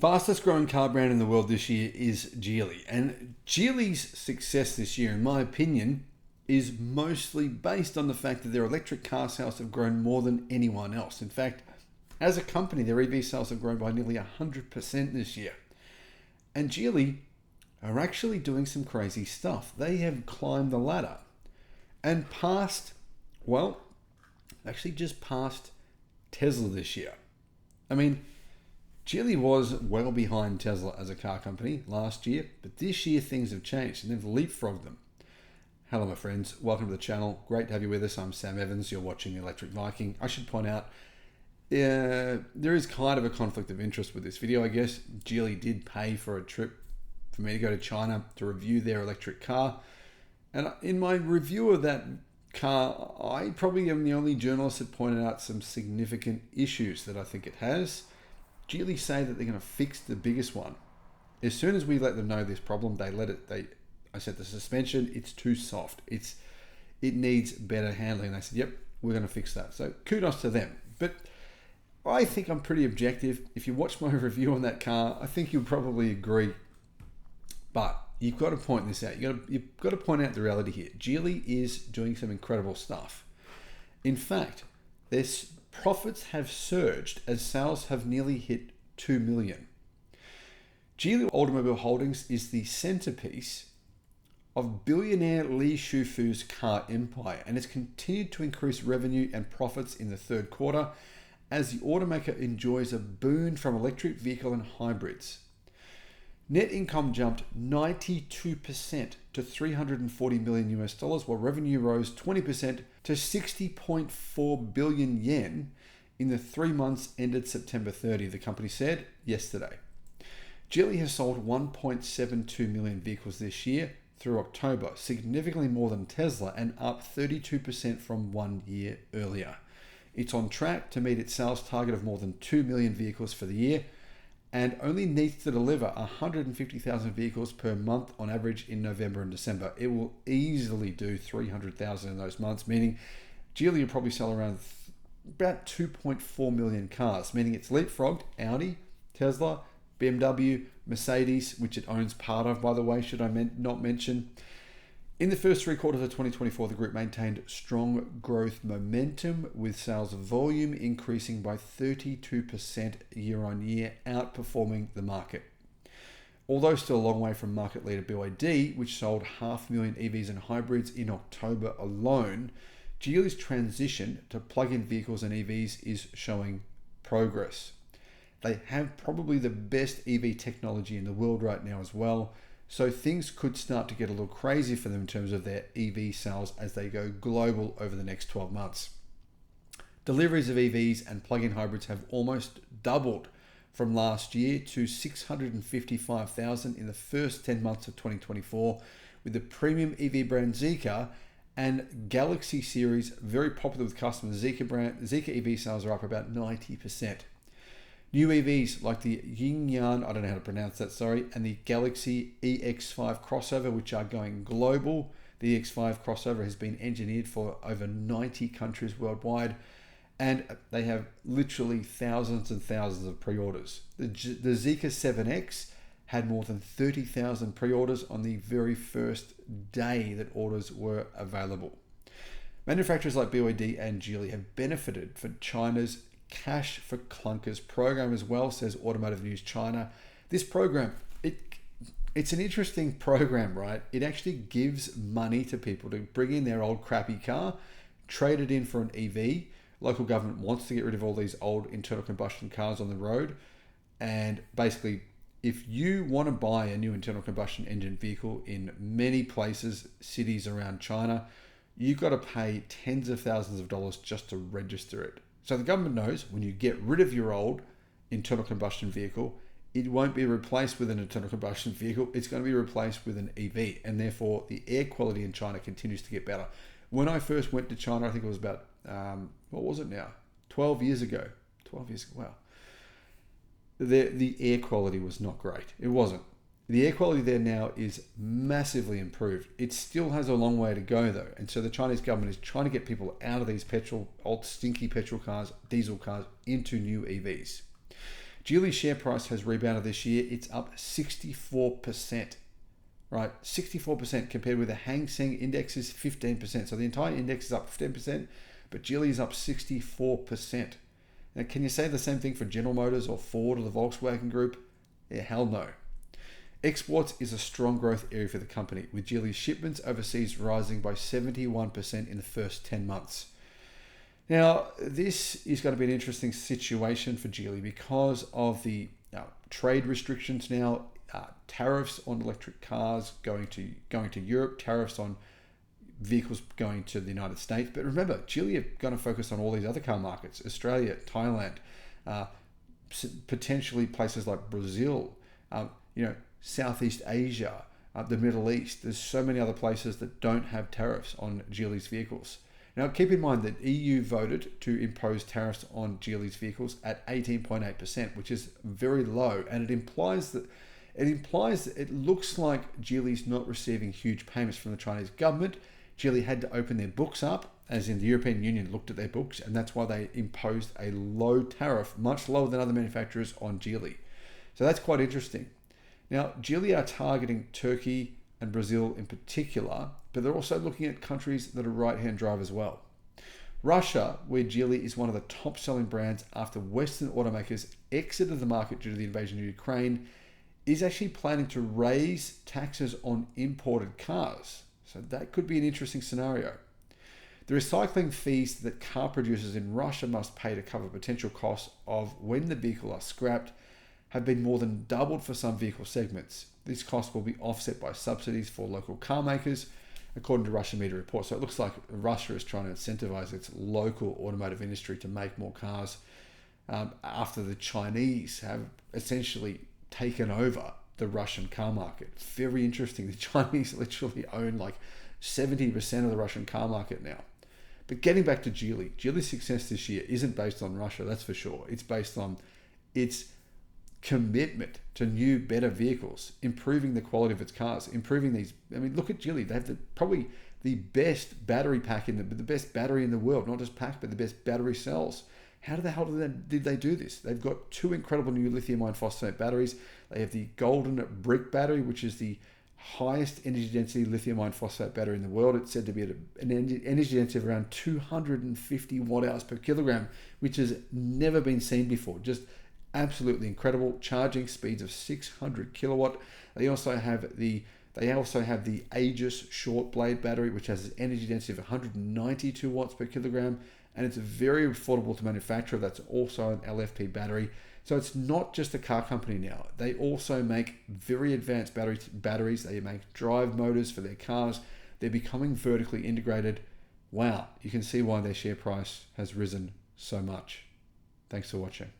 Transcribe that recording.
Fastest growing car brand in the world this year is Geely. And Geely's success this year, in my opinion, is mostly based on the fact that their electric car sales have grown more than anyone else. In fact, as a company, their EV sales have grown by nearly 100% this year. And Geely are actually doing some crazy stuff. They have climbed the ladder and actually just passed Tesla this year. I mean, Geely was well behind Tesla as a car company last year, but this year things have changed and they've leapfrogged them. Hello, my friends. Welcome to the channel. Great to have you with us. I'm Sam Evans. You're watching Electric Viking. I should point out, there is kind of a conflict of interest with this video, I guess. Geely did pay for a trip for me to go to China to review their electric car. And in my review of that car, I probably am the only journalist that pointed out some significant issues that I think it has. Geely say that they're going to fix the biggest one. As soon as we let them know this problem, I said the suspension, it's too soft. It needs better handling. They said, yep, we're going to fix that. So kudos to them. But I think I'm pretty objective. If you watch my review on that car, I think you'll probably agree. But you've got to point this out. You've got to point out the reality here. Geely is doing some incredible stuff. In fact, their profits have surged as sales have nearly hit 2 million. Geely Automobile Holdings is the centerpiece of billionaire Li Shufu's car empire, and it's continued to increase revenue and profits in the third quarter as the automaker enjoys a boon from electric vehicle and hybrids. Net income jumped 92% to $340 million US, while revenue rose 20% to 60.4 billion yen in the 3 months ended September 30, the company said yesterday. Geely has sold 1.72 million vehicles this year through October, significantly more than Tesla and up 32% from 1 year earlier. It's on track to meet its sales target of more than 2 million vehicles for the year, and only needs to deliver 150,000 vehicles per month on average in November and December. It will easily do 300,000 in those months, meaning Geely will probably sell around about 2.4 million cars, meaning it's leapfrogged Audi, Tesla, BMW, Mercedes, which it owns part of, by the way, should I not mention. In the first 3 quarters of 2024, the group maintained strong growth momentum, with sales volume increasing by 32% year on year, outperforming the market. Although still a long way from market leader BYD, which sold 500,000 EVs and hybrids in October alone, Geely's transition to plug-in vehicles and EVs is showing progress. They have probably the best EV technology in the world right now as well, so things could start to get a little crazy for them in terms of their EV sales as they go global over the next 12 months. Deliveries of EVs and plug-in hybrids have almost doubled from last year to 655,000 in the first 10 months of 2024, with the premium EV brand Zeekr and Galaxy series very popular with customers. Zeekr EV sales are up about 90%. New EVs like the Yingyan, I don't know how to pronounce that, and the Galaxy EX5 crossover, which are going global. The EX5 crossover has been engineered for over 90 countries worldwide, and they have literally thousands and thousands of pre-orders. The Zeekr 7X had more than 30,000 pre-orders on the very first day that orders were available. Manufacturers like BYD and Geely have benefited from China's Cash for Clunkers program as well, says Automotive News China. This program, it's an interesting program, right? It actually gives money to people to bring in their old crappy car, trade it in for an EV. Local government wants to get rid of all these old internal combustion cars on the road. And basically, if you want to buy a new internal combustion engine vehicle in many places, cities around China, you've got to pay tens of thousands of dollars just to register it. So the government knows when you get rid of your old internal combustion vehicle, it won't be replaced with an internal combustion vehicle. It's going to be replaced with an EV. And therefore, the air quality in China continues to get better. When I first went to China, I think it was about, 12 years ago. 12 years ago, wow. The air quality was not great. It wasn't. The air quality there now is massively improved. It still has a long way to go though. And so the Chinese government is trying to get people out of these old stinky petrol cars, diesel cars, into new EVs. Geely's share price has rebounded this year. It's up 64%, right? 64% compared with the Hang Seng index is 15%. So the entire index is up 15%, but Geely is up 64%. Now, can you say the same thing for General Motors or Ford or the Volkswagen Group? Yeah, hell no. Exports is a strong growth area for the company, with Geely's shipments overseas rising by 71% in the first 10 months. Now, this is going to be an interesting situation for Geely because of the trade restrictions now, tariffs on electric cars going to Europe, tariffs on vehicles going to the United States. But remember, Geely are going to focus on all these other car markets: Australia, Thailand, potentially places like Brazil, Southeast Asia, the Middle East. There's so many other places that don't have tariffs on Geely's vehicles. Now, keep in mind that EU voted to impose tariffs on Geely's vehicles at 18.8%, which is very low, and it implies that it looks like Geely's not receiving huge payments from the Chinese government. Geely had to open their books up, as in the European Union looked at their books, and that's why they imposed a low tariff, much lower than other manufacturers, on Geely. So that's quite interesting. Now, Geely are targeting Turkey and Brazil in particular, but they're also looking at countries that are right-hand drive as well. Russia, where Geely is one of the top-selling brands after Western automakers exited the market due to the invasion of Ukraine, is actually planning to raise taxes on imported cars. So that could be an interesting scenario. The recycling fees that car producers in Russia must pay to cover potential costs of when the vehicle are scrapped have been more than doubled for some vehicle segments. This cost will be offset by subsidies for local car makers, according to Russian media reports. So it looks like Russia is trying to incentivize its local automotive industry to make more cars after the Chinese have essentially taken over the Russian car market. Very interesting. The Chinese literally own like 70% of the Russian car market now. But getting back to Geely, Geely's success this year isn't based on Russia, that's for sure. It's based on its commitment to new, better vehicles, improving the quality of its cars, improving these. I mean, look at Geely. They have probably the best battery pack the best battery in the world, not just pack, but the best battery cells. How the hell did they do this? They've got two incredible new lithium iron phosphate batteries. They have the Golden Brick battery, which is the highest energy density lithium iron phosphate battery in the world. It's said to be at an energy density of around 250 watt hours per kilogram, which has never been seen before. Just absolutely incredible. Charging speeds of 600 kilowatt. They also have the Aegis short blade battery, which has an energy density of 192 watts per kilogram, and it's very affordable to manufacture. That's also an LFP battery. So it's not just a car company now. They also make very advanced batteries. They make drive motors for their cars. They're becoming vertically integrated. Wow, you can see why their share price has risen so much. Thanks for watching.